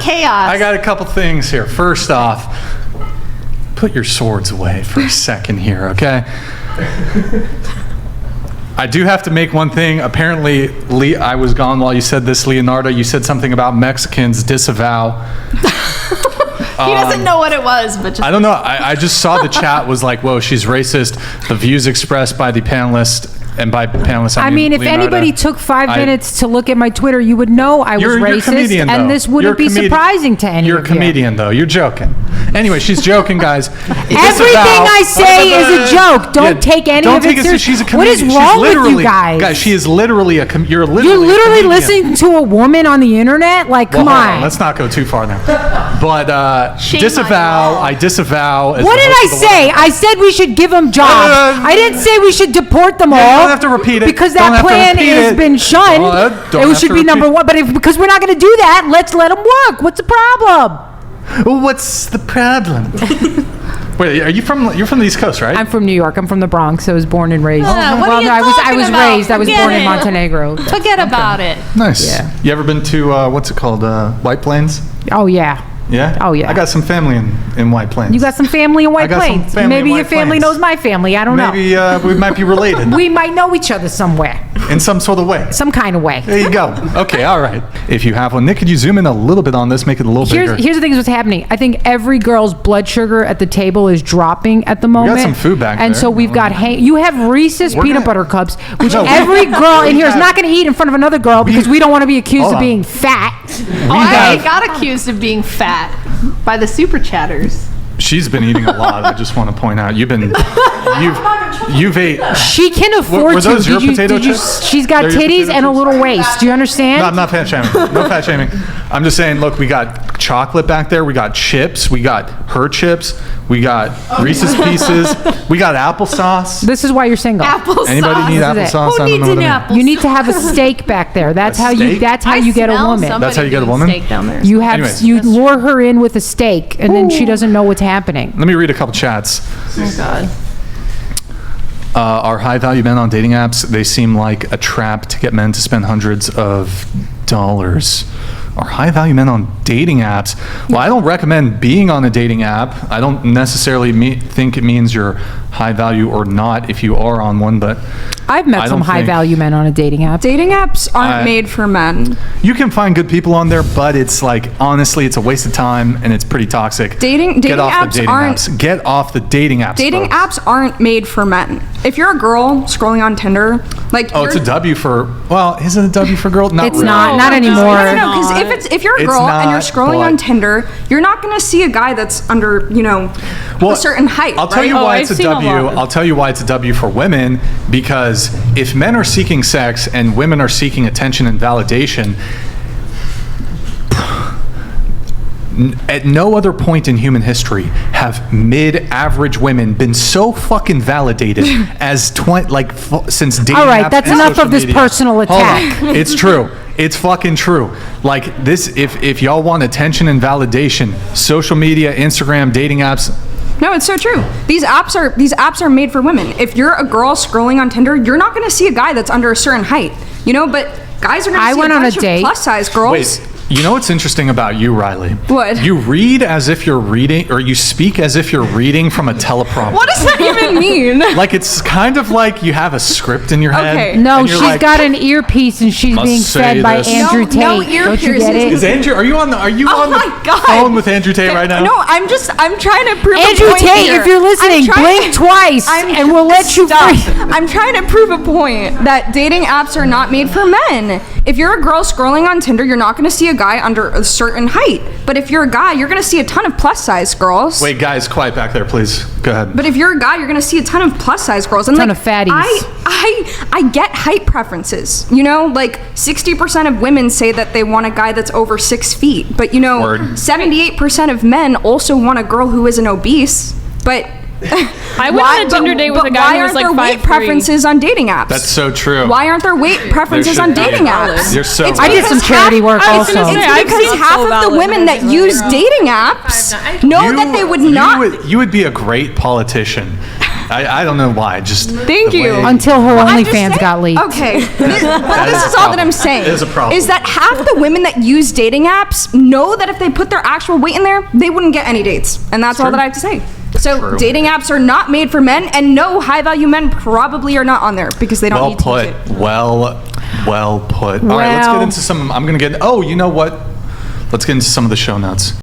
chaos. I got a couple things here. First off, put your swords away for a second here, okay? I do have to make one thing. Apparently, I was gone while you said this, Leonardo. You said something about Mexicans disavow. He doesn't know what it was, but just... I don't know. I just saw the chat was like, whoa, she's racist. The views expressed by the panelist, and by panelists, I mean if Leonardo, anybody took 5 minutes to look at my Twitter, you would know I was racist, comedian, and though. this wouldn't be surprising to any You're a of you. comedian, though. You're joking. Anyway, she's joking, guys. Everything I say is a joke. Don't take any of it seriously. She's a comedian. What is wrong with you guys? Guys, she is literally you're literally a comedian. listening to a woman on the internet? Like, come on. Let's not go too far now. But I disavow. What did I say? I said we should give them jobs. I didn't say we should deport them all. You don't have to repeat it. Because that plan has been shunned. It should be number one. But because we're not going to do that, let's let them work. What's the problem? What's the problem? Wait, you're from the East Coast, right? I'm from New York. I'm from the Bronx. I was born and raised. What are you I was talking about? raised. I was born in Montenegro. Forget about it. Nice. Yeah. You ever been to what's it called? White Plains? Oh yeah. Yeah? Oh, yeah. I got some family in White Plains. You got some family in White I got some Plains. family Maybe in your White family Plains. knows my family. I don't know. Maybe we might be related. We might know each other somewhere. In some sort of way. Some kind of way. There you go. Okay, all right. If you have one. Nick, could you zoom in a little bit on this, make it a little bigger? Here's the thing that's happening. I think every girl's blood sugar at the table is dropping at the moment. We got some food back and there. so we've got, you have Reese's peanut butter cups, which No, every girl in here is not going to eat in front of another girl because we don't want to be accused of being fat. I got accused of being fat by the super chatters. She's been eating a lot. I just want to point out. You've ate. She can afford were those to. your potato chips? She's got They're your titties potato and a chips? little waist. Do you understand? No, I'm not fat shaming. No fat shaming. I'm just saying, look, we got chocolate back there. We got chips. We got her chips. We got Reese's Pieces. We got applesauce. This is why you're single. Applesauce. Anybody need applesauce? Who I don't needs know an what I mean. apple? You need to have a steak back there. That's how you. steak? That's how you get a woman. That's how you get a woman? Steak down there. You have Anyways. you lure her in with a steak, and then she doesn't know what's happening. Let me read a couple chats. Oh God. Are high-value men on dating apps? They seem like a trap to get men to spend hundreds of dollars. Are high-value men on dating apps? Well, I don't recommend being on a dating app. I don't necessarily think it means you're high value or not if you are on one, but I've met some high-value men on a dating app. Dating apps aren't made for men. You can find good people on there, but it's like, honestly, it's a waste of time and it's pretty toxic. Dating apps aren't. Get off the dating apps. Dating folks. apps aren't made for men. If you're a girl scrolling on Tinder, like it's a W for. Well, is it a W for girl? Not It's really. not anymore. No, because if you're a It's girl and you're not, scrolling but- on Tinder, you're not going to see a guy that's under, a certain height. I'll tell right? you why it's a I've seen a W. lot of- I'll tell you why it's a W for women, because if men are seeking sex and women are seeking attention and validation, at no other point in human history have mid-average women been so fucking validated as since dating All right, apps that's and enough social of this media. personal Hold on. attack. It's true. It's fucking true. Like this, if y'all want attention and validation, social media, Instagram, dating apps. No, it's so true. These apps are made for women. If you're a girl scrolling on Tinder, you're not going to see a guy that's under a certain height. But guys are going to see went on a bunch of date. plus size girls. Wait, you know what's interesting about you, Riley? What? You read as if you're reading, or you speak as if you're reading from a teleprompter. What does that even mean? Like, it's kind of like you have a script in your head. Okay. No, and you're she's like, got an earpiece and she's Must being say fed by this. Andrew Tate. No ear Don't you get piercings. it? Is Andrew? Are you on the my God. phone with Andrew Tate right now? No, I'm trying to prove Andrew a point Tate, here. if you're listening, I'm trying- blink twice and we'll let you Stop. free. I'm trying to prove a point that dating apps are not made for men. If you're a girl scrolling on Tinder, you're not going to see a guy under a certain height. But if you're a guy, you're going to see a ton of plus size girls. Wait, guys, quiet back there, please. Go ahead. But if you're a guy, you're going to see a ton of plus size girls. And Ton of fatties. I get height preferences. 60% of women say that they want a guy that's over 6 feet. But Word. 78% of men also want a girl who isn't obese. But I went on a Tinder date with a guy who was like why aren't there weight 5'3". preferences on dating apps? That's so true. Why aren't there weight preferences on should be. dating apps? You're so It's right. I did some because charity work I was also. gonna say, I've because seen half so of the valid women that use dating apps know that they would not. You would be a great politician. I don't know why. Just Thank the you. way- Until her I'm just OnlyFans saying- got leaked. Okay, but is this a is all that problem. I'm saying. It is a problem. Is that half the women that use dating apps know that if they put their actual weight in there, they wouldn't get any dates, and that's all True. that I have to say. So True. dating apps are not made for men, and no high-value men probably are not on there because they don't Well need to put. use it. Well put. All right, let's Well- get into some. I'm gonna get. Oh, you know what? Let's get into some of the show notes.